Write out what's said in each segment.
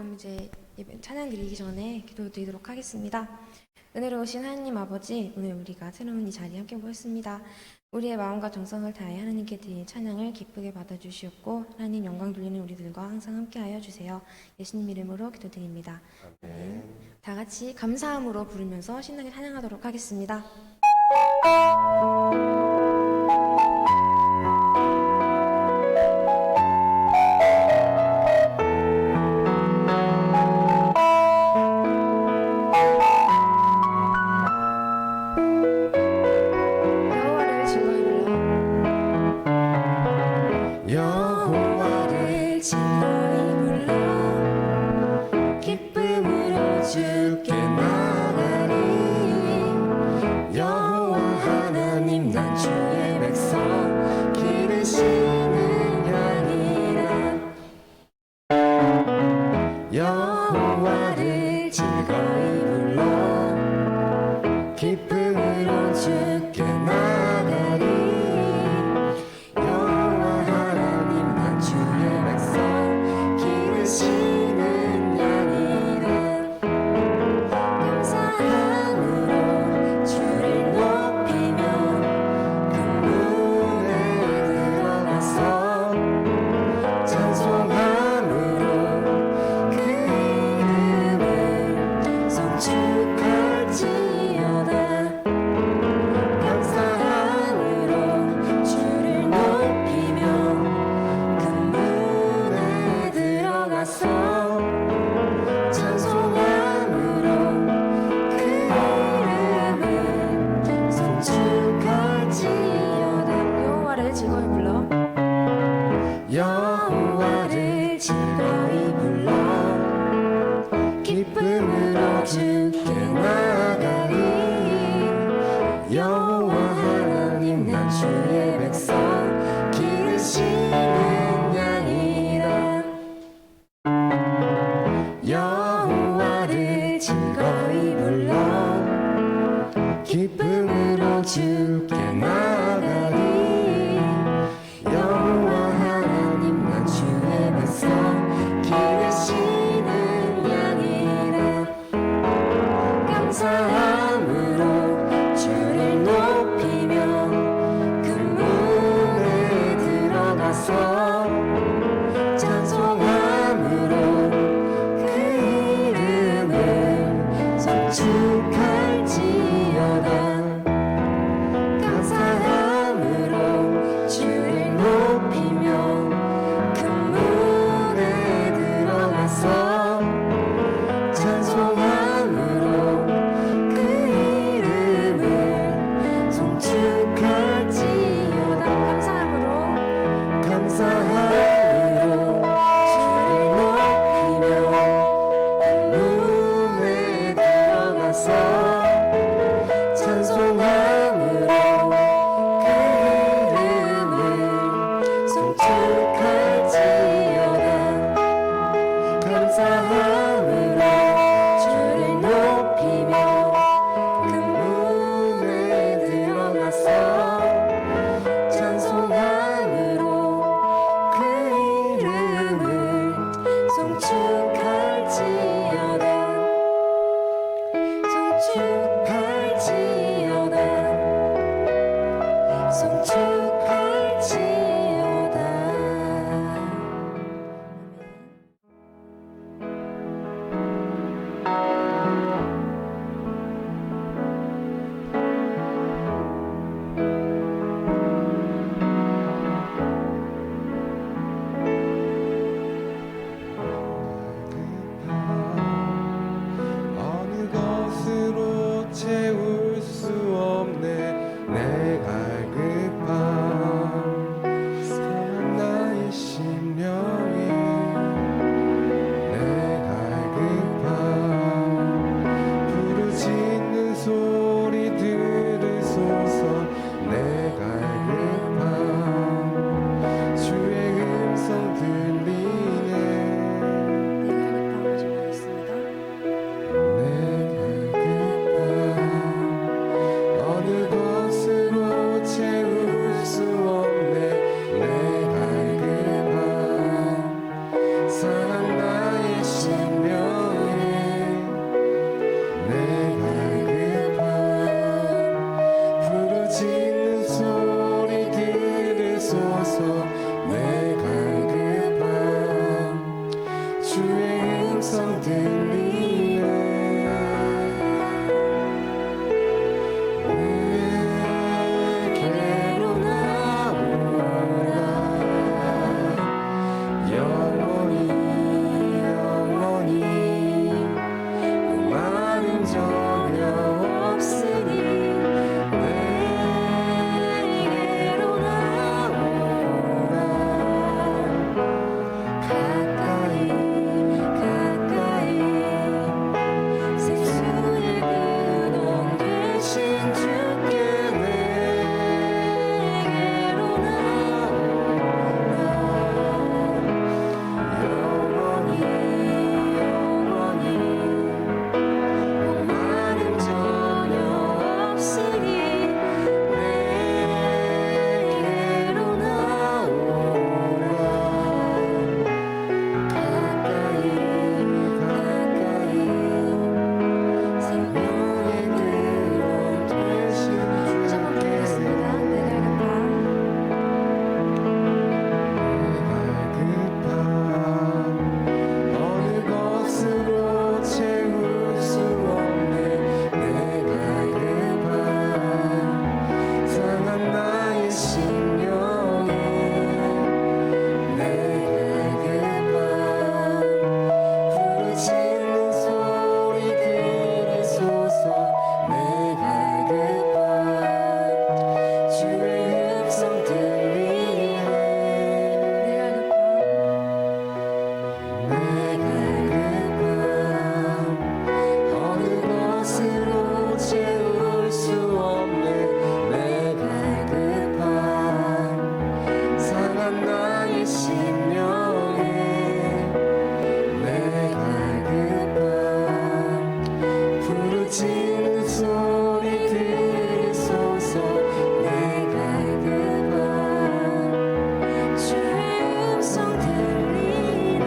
그럼 이제 찬양 드리기 전에 기도드리도록 하겠습니다. 은혜로우신 하나님 아버지, 오늘 우리가 새로운 이 자리에 함께 모였습니다. 우리의 마음과 정성을 다해 하나님께 드린 찬양을 기쁘게 받아주시옵고 하나님 영광 돌리는 우리들과 항상 함께하여 주세요. 예수님 이름으로 기도드립니다. 아멘. 다 같이 감사함으로 부르면서 신나게 찬양하도록 하겠습니다. 여호와를 즐거이 불러 기쁨으로 주께 나가리. 여호와 하나님 난 주의 백성 기르시는 양이라. 여호와를 즐거이 불러 기쁨으로 주께 나가리. 기르시는 양이라. 감사함으로 주를 높이며 그 문에 들어가서 찬송함으로 그 이름을 송축할지어다. 감사함으로 주를 높이며 그 문에 들어가서 찬송함으로 그 이름을 송축할지어다. 여호와를 즐거이 불러 여호와를 즐거이 불러 기쁨으로 주께 나가리. 여호와 하나님 난 주의 백성 기르시는 양이라. 여호와를 즐거이 불러 기쁨으로 주께 나가리. 여호와 하나님 난 주의 백성 기르시는 양이라. 감사함으로 주를 높이며 그 문에 심령에 내가 급한 부르짖는 소리 들으소서. 내가 급한 주의 음성 들리네. 내가 급한 어느 것으로 채울 수 없는 내가 급한 상한 나의 심령에 내가 급한 부르짖는 소리 들으소서. 내가 급한 주의 음성 들리네.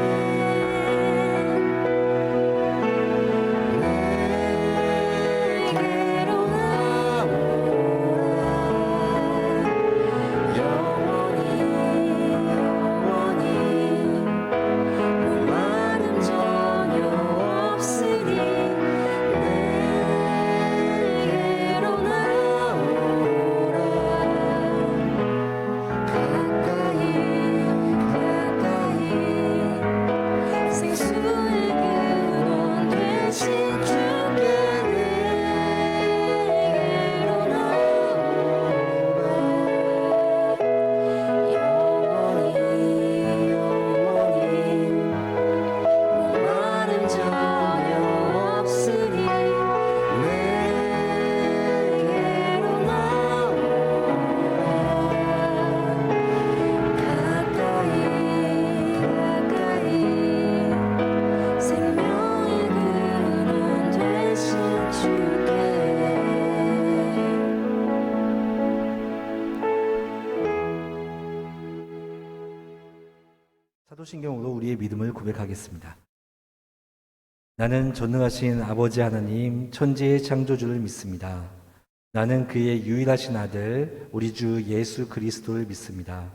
내게로 나오라. 영원히 목마름 전혀 없으니 내게로 나오라. 가까이 생수의 근원 되신 주께 내게로 나오라. 영원히 목마름 전혀 없으니 내게로 나오라. 가까이 생명의 근원 되신 주께. 사도신경으로 우리의 믿음을 고백하겠습니다. 나는 전능하신 아버지 하나님 천지의 창조주를 믿습니다. 나는 그의 유일하신 아들 우리 주 예수 그리스도를 믿습니다.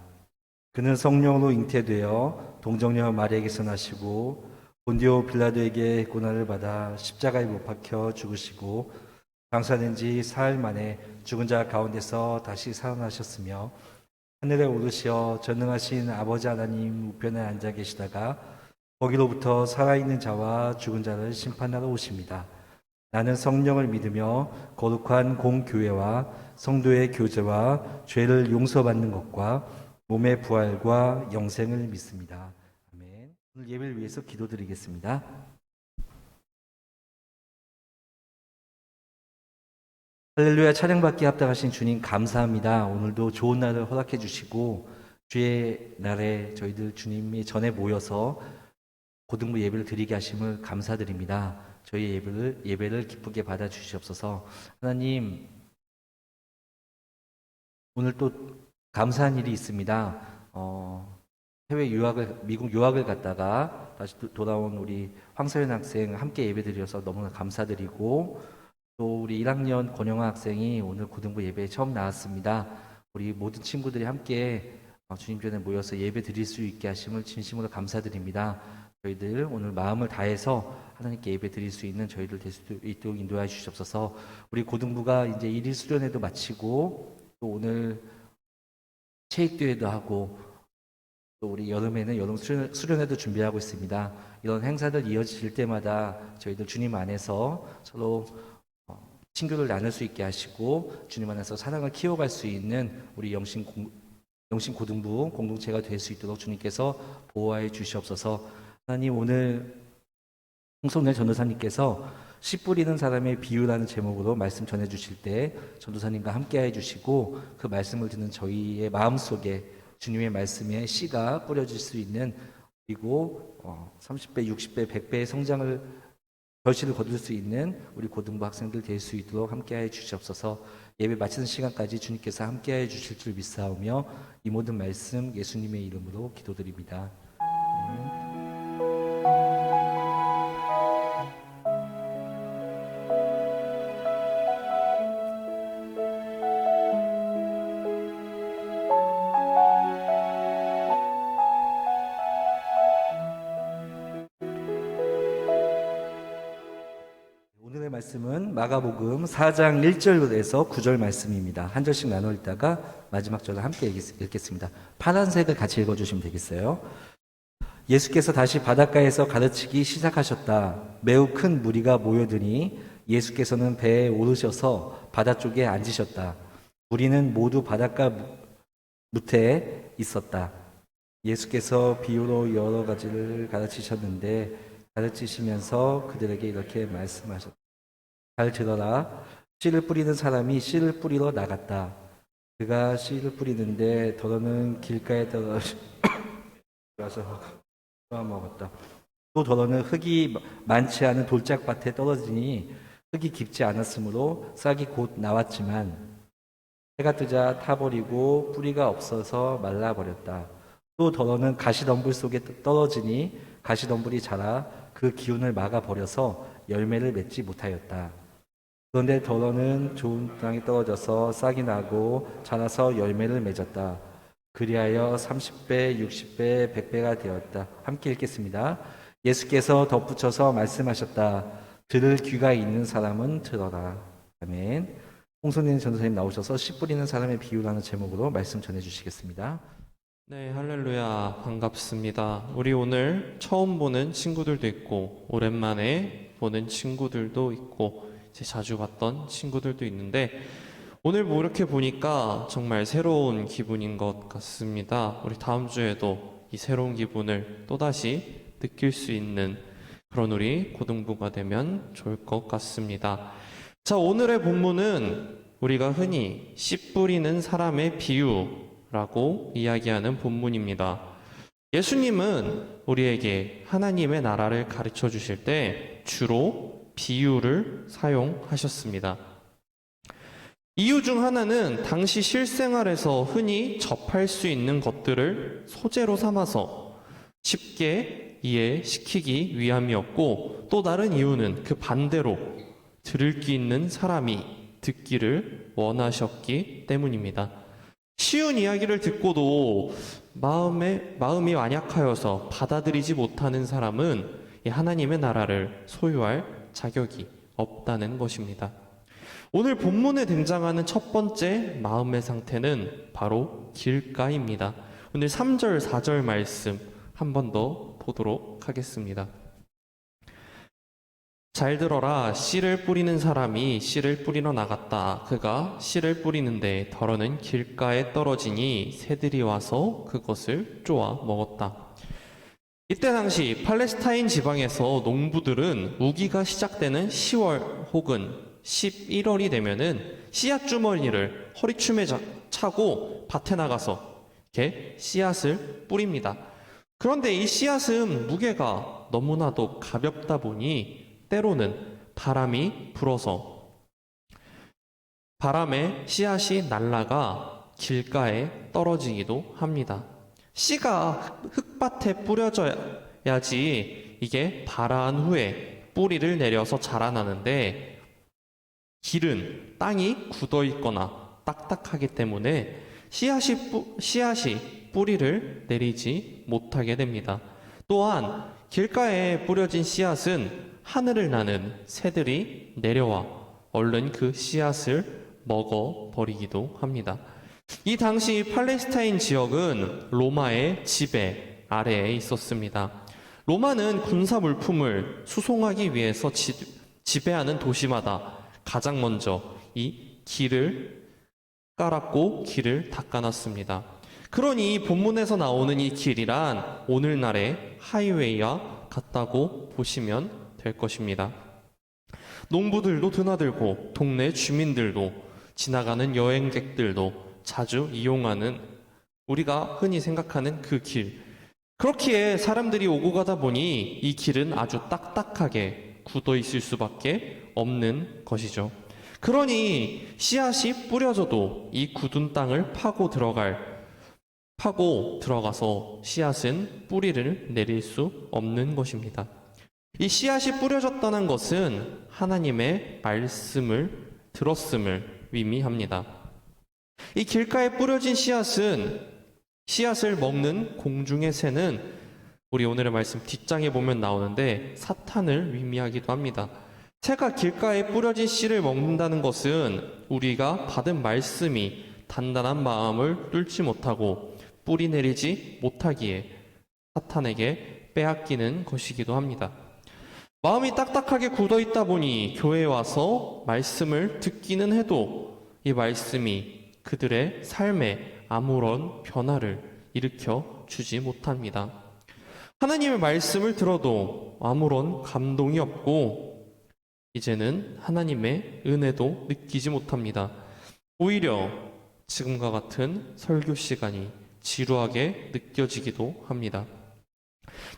그는 성령으로 잉태되어 동정녀 마리아에게서 나시고 본디오 빌라도에게 고난을 받아 십자가에 못 박혀 죽으시고 장사된 지 사흘 만에 죽은 자 가운데서 다시 살아나셨으며 하늘에 오르시어 전능하신 아버지 하나님 우편에 앉아 계시다가 거기로부터 살아있는 자와 죽은 자를 심판하러 오십니다. 나는 성령을 믿으며 거룩한 공교회와 성도의 교제와 죄를 용서받는 것과 몸의 부활과 영생을 믿습니다. 아멘. 오늘 예배를 위해서 기도드리겠습니다. 할렐루야. 찬양받기에 합당하신 주님 감사합니다. 오늘도 좋은 날을 허락해 주시고 주의 날에 저희들 주님이 전에 모여서 고등부 예배를 드리게 하심을 감사드립니다. 저희 예배를 기쁘게 받아 주시옵소서. 하나님, 오늘 또 감사한 일이 있습니다. 미국 유학을 갔다가 다시 돌아온 우리 황서연 학생 함께 예배 드려서 너무나 감사드리고, 또 우리 1학년 권영아 학생이 오늘 고등부 예배에 처음 나왔습니다. 우리 모든 친구들이 함께 주님 전에 모여서 예배 드릴 수 있게 하심을 진심으로 감사드립니다. 저희들 오늘 마음을 다해서 하나님께 예배 드릴 수 있는 저희들 될 수 있도록 인도하여 주시옵소서. 우리 고등부가 이제 1일 수련회도 마치고 또 오늘 체육대회도 하고 또 우리 여름에는 여름 수련회도 준비하고 있습니다. 이런 행사들 이어질 때마다 저희들 주님 안에서 서로 친교를 나눌 수 있게 하시고 주님 안에서 사랑을 키워갈 수 있는 우리 영신 고등부 공동체가 될 수 있도록 주님께서 보호하여 주시옵소서. 하나님, 오늘 홍성래 전도사님께서 씨 뿌리는 사람의 비유라는 제목으로 말씀 전해주실 때 전도사님과 함께해 주시고 그 말씀을 듣는 저희의 마음속에 주님의 말씀에 씨가 뿌려질 수 있는, 그리고 30배, 60배, 100배의 성장을 결실을 거둘 수 있는 우리 고등부 학생들 될 수 있도록 함께해 주시옵소서. 예배 마치는 시간까지 주님께서 함께해 주실 줄 믿사오며 이 모든 말씀 예수님의 이름으로 기도드립니다. 아멘. 오늘의 말씀은 마가복음 4장 1절에서 9절 말씀입니다. 한 절씩 나눠 읽다가 마지막 절을 함께 읽겠습니다. 파란색을 같이 읽어주시면 되겠어요. 예수께서 다시 바닷가에서 가르치기 시작하셨다. 매우 큰 무리가 모여드니 예수께서는 배에 오르셔서 바다 쪽에 앉으셨다. 무리는 모두 바닷가 무태에 있었다. 예수께서 비유로 여러 가지를 가르치시면서 그들에게 이렇게 말씀하셨다. 잘 들어라. 씨를 뿌리는 사람이 씨를 뿌리러 나갔다. 그가 씨를 뿌리는데 더러는 길가에 떨어져서 먹었다. 또 더러는 흙이 많지 않은 돌짝밭에 떨어지니 흙이 깊지 않았으므로 싹이 곧 나왔지만 해가 뜨자 타버리고 뿌리가 없어서 말라버렸다. 또 더러는 가시덤불 속에 떨어지니 가시덤불이 자라 그 기운을 막아버려서 열매를 맺지 못하였다. 그런데 더러는 좋은 땅에 떨어져서 싹이 나고 자라서 열매를 맺었다. 그리하여 30배, 60배, 100배가 되었다. 함께 읽겠습니다. 예수께서 덧붙여서 말씀하셨다. 들을 귀가 있는 사람은 들어라. 아멘. 홍선인 전도사님 나오셔서 씨 뿌리는 사람의 비유라는 제목으로 말씀 전해주시겠습니다. 네, 할렐루야. 반갑습니다. 우리 오늘 처음 보는 친구들도 있고, 오랜만에 보는 친구들도 있고, 이제 자주 봤던 친구들도 있는데, 오늘 뭐 이렇게 보니까 정말 새로운 기분인 것 같습니다. 우리 다음 주에도 이 새로운 기분을 또다시 느낄 수 있는 그런 우리 고등부가 되면 좋을 것 같습니다. 자, 오늘의 본문은 우리가 흔히 씨 뿌리는 사람의 비유라고 이야기하는 본문입니다. 예수님은 우리에게 하나님의 나라를 가르쳐 주실 때 주로 비유를 사용하셨습니다. 이유 중 하나는 당시 실생활에서 흔히 접할 수 있는 것들을 소재로 삼아서 쉽게 이해시키기 위함이었고, 또 다른 이유는 그 반대로 들을 귀 있는 사람이 듣기를 원하셨기 때문입니다. 쉬운 이야기를 듣고도 마음이 완약하여서 받아들이지 못하는 사람은 이 하나님의 나라를 소유할 자격이 없다는 것입니다. 오늘 본문에 등장하는 첫 번째 마음의 상태는 바로 길가입니다. 오늘 3절, 4절 말씀 한 번 더 보도록 하겠습니다. 잘 들어라. 씨를 뿌리는 사람이 씨를 뿌리러 나갔다. 그가 씨를 뿌리는데 더러는 길가에 떨어지니 새들이 와서 그것을 쪼아 먹었다. 이때 당시 팔레스타인 지방에서 농부들은 우기가 시작되는 10월 혹은 11월이 되면은 씨앗 주머니를 허리춤에 차고 밭에 나가서 이렇게 씨앗을 뿌립니다. 그런데 이 씨앗은 무게가 너무나도 가볍다 보니 때로는 바람이 불어서 바람에 씨앗이 날아가 길가에 떨어지기도 합니다. 씨가 흙밭에 뿌려져야지 이게 발화한 후에 뿌리를 내려서 자라나는데, 길은 땅이 굳어 있거나 딱딱하기 때문에 씨앗이 뿌리를 내리지 못하게 됩니다. 또한 길가에 뿌려진 씨앗은 하늘을 나는 새들이 내려와 얼른 그 씨앗을 먹어버리기도 합니다. 이 당시 팔레스타인 지역은 로마의 지배 아래에 있었습니다. 로마는 군사 물품을 수송하기 위해서 지배하는 도시마다 가장 먼저 이 길을 깔았고 길을 닦아놨습니다. 그러니 본문에서 나오는 이 길이란 오늘날의 하이웨이와 같다고 보시면 될 것입니다. 농부들도 드나들고 동네 주민들도 지나가는 여행객들도 자주 이용하는, 우리가 흔히 생각하는 그 길. 그렇기에 사람들이 오고 가다 보니 이 길은 아주 딱딱하게 굳어 있을 수밖에 없는 것이죠. 그러니 씨앗이 뿌려져도 이 굳은 땅을 파고 들어가서 씨앗은 뿌리를 내릴 수 없는 것입니다. 이 씨앗이 뿌려졌다는 것은 하나님의 말씀을 들었음을 의미합니다. 이 길가에 뿌려진 씨앗을 먹는 공중의 새는 우리 오늘의 말씀 뒷장에 보면 나오는데 사탄을 의미하기도 합니다. 새가 길가에 뿌려진 씨를 먹는다는 것은 우리가 받은 말씀이 단단한 마음을 뚫지 못하고 뿌리 내리지 못하기에 사탄에게 빼앗기는 것이기도 합니다. 마음이 딱딱하게 굳어 있다 보니 교회에 와서 말씀을 듣기는 해도 이 말씀이 그들의 삶에 아무런 변화를 일으켜 주지 못합니다. 하나님의 말씀을 들어도 아무런 감동이 없고 이제는 하나님의 은혜도 느끼지 못합니다. 오히려 지금과 같은 설교 시간이 지루하게 느껴지기도 합니다.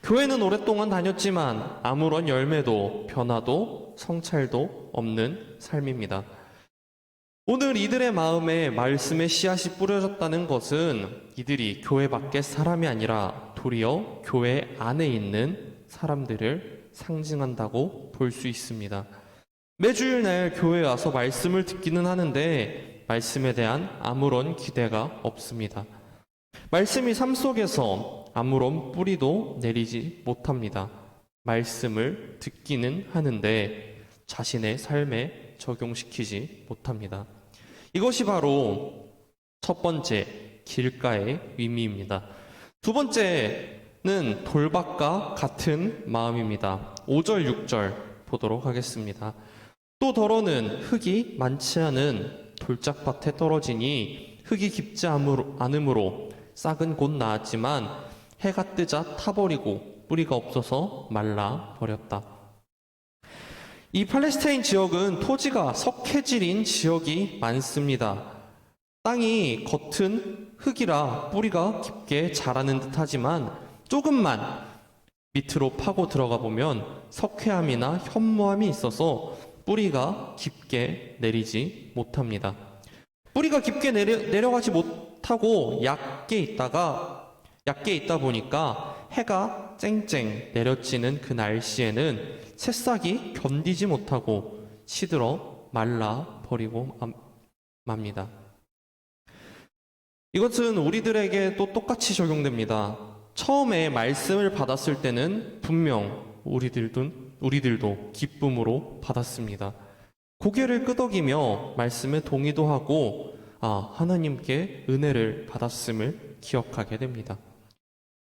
교회는 오랫동안 다녔지만 아무런 열매도 변화도 성찰도 없는 삶입니다. 오늘 이들의 마음에 말씀의 씨앗이 뿌려졌다는 것은 이들이 교회 밖의 사람이 아니라 도리어 교회 안에 있는 사람들을 상징한다고 볼 수 있습니다. 매주일날 교회에 와서 말씀을 듣기는 하는데 말씀에 대한 아무런 기대가 없습니다. 말씀이 삶 속에서 아무런 뿌리도 내리지 못합니다. 말씀을 듣기는 하는데 자신의 삶에 적용시키지 못합니다. 이것이 바로 첫 번째 길가의 의미입니다. 두 번째는 돌밭과 같은 마음입니다. 5절, 6절 보도록 하겠습니다. 또 더러는 흙이 많지 않은 돌짝밭에 떨어지니 흙이 깊지 않으므로 싹은 곧 나았지만 해가 뜨자 타버리고 뿌리가 없어서 말라 버렸다. 이 팔레스타인 지역은 토지가 석회질인 지역이 많습니다. 땅이 겉은 흙이라 뿌리가 깊게 자라는 듯하지만 조금만 밑으로 파고 들어가 보면 석회암이나 현무암이 있어서 뿌리가 깊게 내리지 못합니다. 뿌리가 깊게 내려가지 못하고 얕게 있다 보니까 해가 쨍쨍 내려지는 그 날씨에는 새싹이 견디지 못하고 시들어 말라 버리고 맙니다. 이것은 우리들에게도 똑같이 적용됩니다. 처음에 말씀을 받았을 때는 분명 우리들도 기쁨으로 받았습니다. 고개를 끄덕이며 말씀에 동의도 하고 하나님께 은혜를 받았음을 기억하게 됩니다.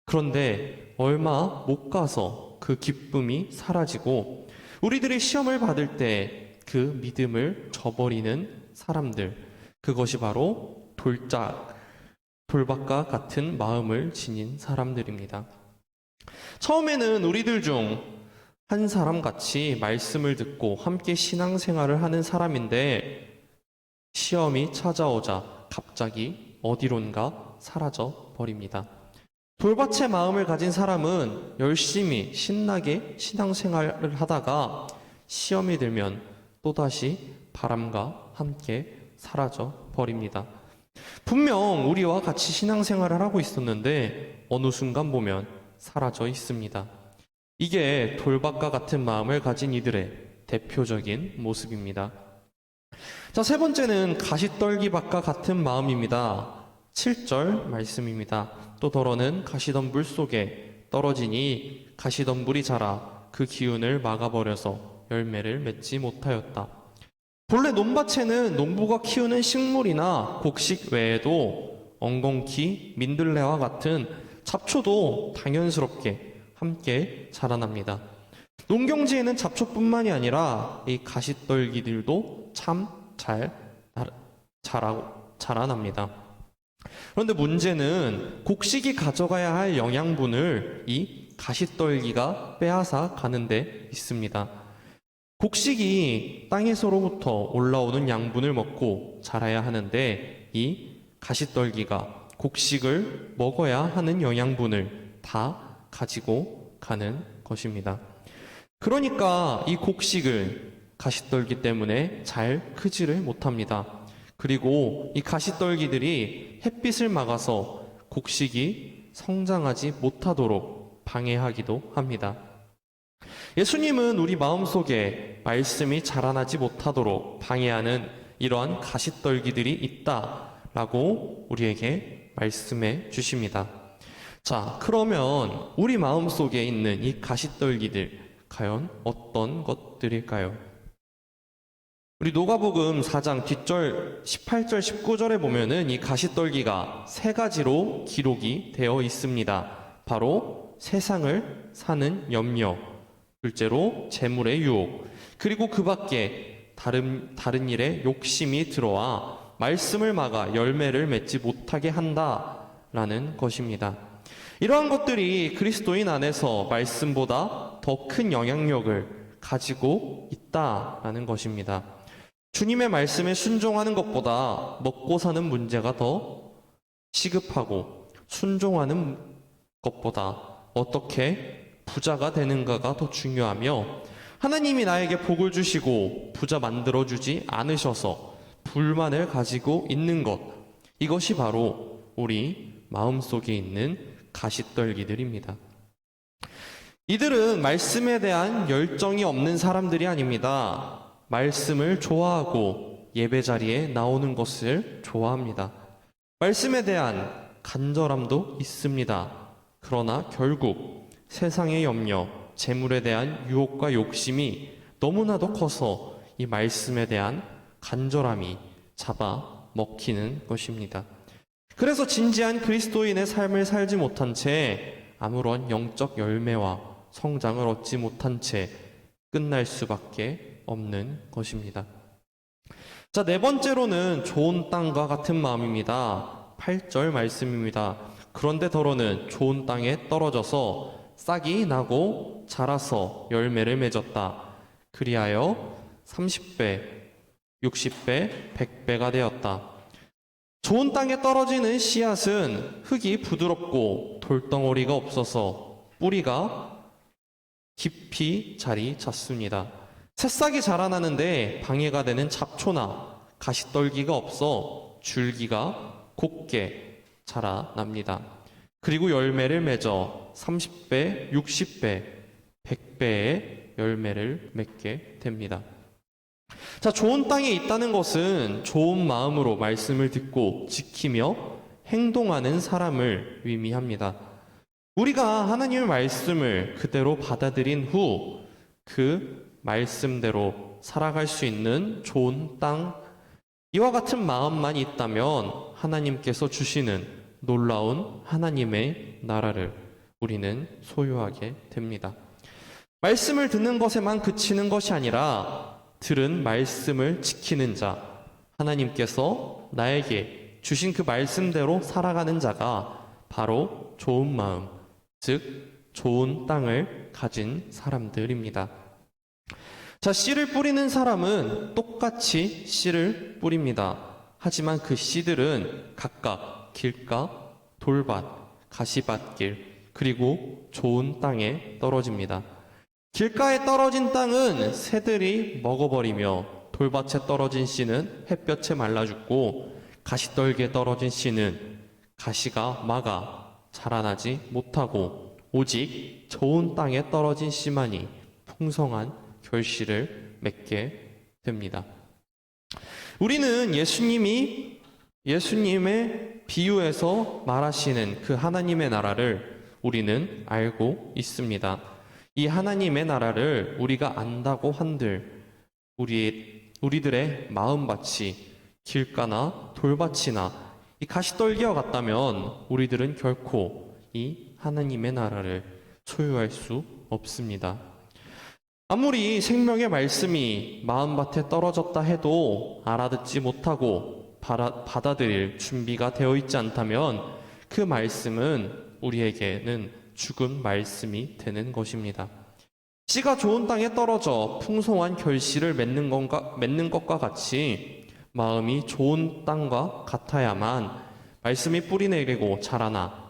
그런데 얼마 못 가서 그 기쁨이 사라지고 우리들이 시험을 받을 때 그 믿음을 저버리는 사람들, 그것이 바로 돌밭과 같은 마음을 지닌 사람들입니다. 처음에는 우리들 중 한 사람 같이 말씀을 듣고 함께 신앙생활을 하는 사람인데 시험이 찾아오자 갑자기 어디론가 사라져 버립니다. 돌밭의 마음을 가진 사람은 열심히 신나게 신앙생활을 하다가 시험이 들면 또다시 바람과 함께 사라져 버립니다. 분명 우리와 같이 신앙생활을 하고 있었는데 어느 순간 보면 사라져 있습니다. 이게 돌밭과 같은 마음을 가진 이들의 대표적인 모습입니다. 자, 세 번째는 가시떨기밭과 같은 마음입니다. 7절 말씀입니다. 또 더러는 가시덤불 속에 떨어지니 가시덤불이 자라 그 기운을 막아버려서 열매를 맺지 못하였다. 본래 논밭에는 농부가 키우는 식물이나 곡식 외에도 엉겅퀴, 민들레와 같은 잡초도 당연스럽게 함께 자라납니다. 농경지에는 잡초뿐만이 아니라 이 가시떨기들도 참 잘 자라납니다. 그런데 문제는 곡식이 가져가야 할 영양분을 이 가시떨기가 빼앗아 가는 데 있습니다. 곡식이 땅에서로부터 올라오는 양분을 먹고 자라야 하는데 이 가시떨기가 곡식을 먹어야 하는 영양분을 다 가지고 가는 것입니다. 그러니까 이 곡식을 가시떨기 때문에 잘 크지를 못합니다. 그리고 이 가시떨기들이 햇빛을 막아서 곡식이 성장하지 못하도록 방해하기도 합니다. 예수님은 우리 마음속에 말씀이 자라나지 못하도록 방해하는 이러한 가시떨기들이 있다라고 우리에게 말씀해 주십니다. 자, 그러면 우리 마음속에 있는 이 가시떨기들 과연 어떤 것들일까요? 우리 노가복음 4장 뒷절 18절 19절에 보면은 이 가시떨기가 세 가지로 기록이 되어 있습니다. 바로 세상을 사는 염려, 둘째로 재물의 유혹, 그리고 그 밖에 다른 일에 욕심이 들어와 말씀을 막아 열매를 맺지 못하게 한다라는 것입니다. 이러한 것들이 그리스도인 안에서 말씀보다 더 큰 영향력을 가지고 있다라는 것입니다. 주님의 말씀에 순종하는 것보다 먹고 사는 문제가 더 시급하고, 순종하는 것보다 어떻게 부자가 되는가가 더 중요하며, 하나님이 나에게 복을 주시고 부자 만들어주지 않으셔서 불만을 가지고 있는 것, 이것이 바로 우리 마음속에 있는 가시떨기들입니다. 이들은 말씀에 대한 열정이 없는 사람들이 아닙니다. 말씀을 좋아하고 예배 자리에 나오는 것을 좋아합니다. 말씀에 대한 간절함도 있습니다. 그러나 결국 세상의 염려, 재물에 대한 유혹과 욕심이 너무나도 커서 이 말씀에 대한 간절함이 잡아 먹히는 것입니다. 그래서 진지한 그리스도인의 삶을 살지 못한 채 아무런 영적 열매와 성장을 얻지 못한 채 끝날 수밖에 없는 것입니다. 자, 네 번째로는 좋은 땅과 같은 마음입니다. 8절 말씀입니다. 그런데 더러는 좋은 땅에 떨어져서 싹이 나고 자라서 열매를 맺었다. 그리하여 30배, 60배, 100배가 되었다. 좋은 땅에 떨어지는 씨앗은 흙이 부드럽고 돌덩어리가 없어서 뿌리가 깊이 자리 잡습니다. 새싹이 자라나는데 방해가 되는 잡초나 가시떨기가 없어 줄기가 곱게 자라납니다. 그리고 열매를 맺어 30배, 60배, 100배의 열매를 맺게 됩니다. 자, 좋은 땅에 있다는 것은 좋은 마음으로 말씀을 듣고 지키며 행동하는 사람을 의미합니다. 우리가 하나님의 말씀을 그대로 받아들인 후 그 말씀대로 살아갈 수 있는 좋은 땅, 이와 같은 마음만 있다면 하나님께서 주시는 놀라운 하나님의 나라를 우리는 소유하게 됩니다. 말씀을 듣는 것에만 그치는 것이 아니라 들은 말씀을 지키는 자, 하나님께서 나에게 주신 그 말씀대로 살아가는 자가 바로 좋은 마음, 즉 좋은 땅을 가진 사람들입니다. 자, 씨를 뿌리는 사람은 똑같이 씨를 뿌립니다. 하지만 그 씨들은 각각 길가, 돌밭, 가시밭길, 그리고 좋은 땅에 떨어집니다. 길가에 떨어진 땅은 새들이 먹어버리며, 돌밭에 떨어진 씨는 햇볕에 말라 죽고, 가시떨기에 떨어진 씨는 가시가 막아 자라나지 못하고, 오직 좋은 땅에 떨어진 씨만이 풍성한 결실을 맺게 됩니다. 우리는 예수님의 비유에서 말하시는 그 하나님의 나라를 우리는 알고 있습니다. 이 하나님의 나라를 우리가 안다고 한들 우리들의 마음밭이 길가나 돌밭이나 이 가시떨기와 같다면 우리들은 결코 이 하나님의 나라를 소유할 수 없습니다. 아무리 생명의 말씀이 마음밭에 떨어졌다 해도 알아듣지 못하고 받아들일 준비가 되어 있지 않다면 그 말씀은 우리에게는 죽은 말씀이 되는 것입니다. 씨가 좋은 땅에 떨어져 풍성한 결실을 맺는 것과 같이 마음이 좋은 땅과 같아야만 말씀이 뿌리 내리고 자라나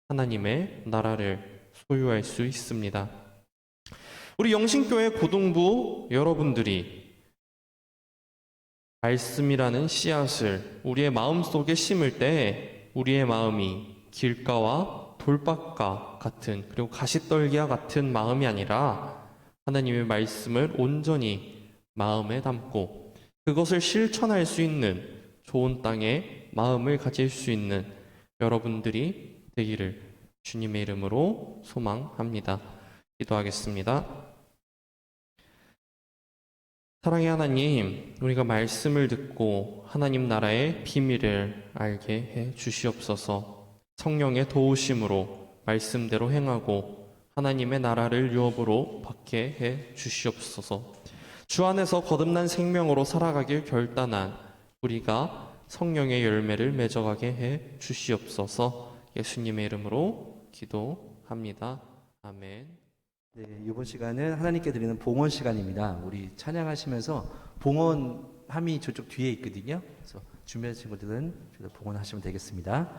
하나님의 나라를 소유할 수 있습니다. 우리 영신교회 고등부 여러분들이 말씀이라는 씨앗을 우리의 마음속에 심을 때 우리의 마음이 길가와 돌밭과 같은, 그리고 가시떨기와 같은 마음이 아니라 하나님의 말씀을 온전히 마음에 담고 그것을 실천할 수 있는 좋은 땅에 마음을 가질 수 있는 여러분들이 되기를 주님의 이름으로 소망합니다. 기도하겠습니다. 사랑의 하나님, 우리가 말씀을 듣고 하나님 나라의 비밀을 알게 해 주시옵소서. 성령의 도우심으로 말씀대로 행하고 하나님의 나라를 유업으로 받게 해 주시옵소서. 주 안에서 거듭난 생명으로 살아가길 결단한 우리가 성령의 열매를 맺어가게 해 주시옵소서. 예수님의 이름으로 기도합니다. 아멘. 네, 이번 시간은 하나님께 드리는 봉헌 시간입니다. 우리 찬양하시면서 봉헌함이 저쪽 뒤에 있거든요. 그래서 준비하신 친구들은 봉헌하시면 되겠습니다.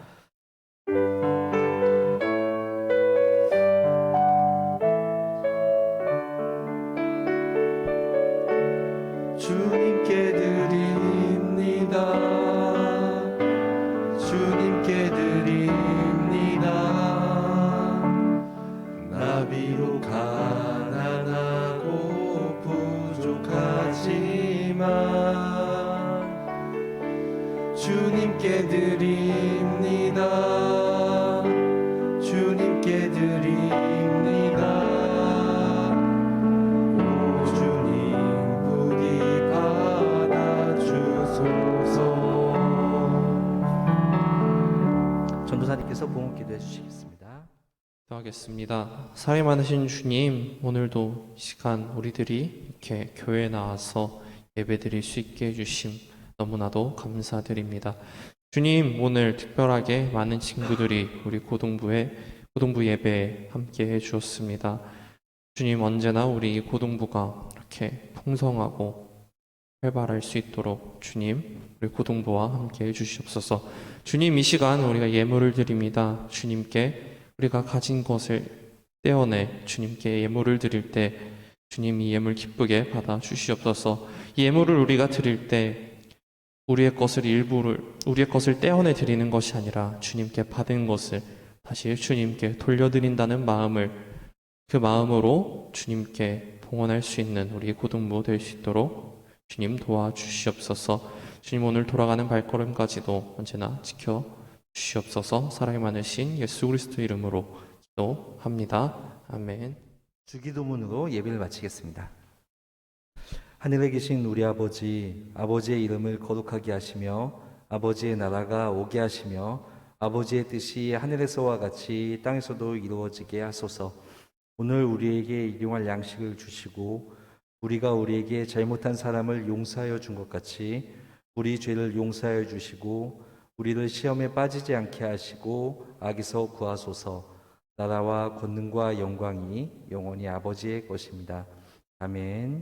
주님께 드립니다. 주님께 드립니다. 나비로 가난하고 부족하지만 주님께 드립니다. 주님께 드립니다. 오 주님 부디 받아주소서. 전도사님께서 봉헌 기도해 주시겠습니다. 기도하겠습니다. 사랑이 많으신 주님, 오늘도 이 시간 우리들이 이렇게 교회에 나와서 예배드릴 수 있게 해주심 너무나도 감사드립니다. 주님, 오늘 특별하게 많은 친구들이 우리 고등부 예배에 함께 해주었습니다. 주님, 언제나 우리 고등부가 이렇게 풍성하고 활발할 수 있도록 주님, 우리 고등부와 함께 해주시옵소서. 주님, 이 시간 우리가 예물을 드립니다. 주님께 우리가 가진 것을 떼어내 주님께 예물을 드릴 때 주님 이 예물 기쁘게 받아 주시옵소서. 이 예물을 우리가 드릴 때 우리의 것을 떼어내 드리는 것이 아니라 주님께 받은 것을 다시 주님께 돌려드린다는 그 마음으로 주님께 봉헌할 수 있는 우리 고등부 될 수 있도록 주님 도와주시옵소서. 주님, 오늘 돌아가는 발걸음까지도 언제나 지켜 주시옵소서. 사랑이 많으신 예수 그리스도 이름으로 기도합니다. 아멘. 주기도문으로 예배를 마치겠습니다. 하늘에 계신 우리 아버지, 아버지의 이름을 거룩하게 하시며 아버지의 나라가 오게 하시며 아버지의 뜻이 하늘에서와 같이 땅에서도 이루어지게 하소서. 오늘 우리에게 일용할 양식을 주시고 우리가 우리에게 잘못한 사람을 용서하여 준 것 같이 우리 죄를 용서하여 주시고 우리를 시험에 빠지지 않게 하시고 악에서 구하소서. 나라와 권능과 영광이 영원히 아버지의 것입니다. 아멘.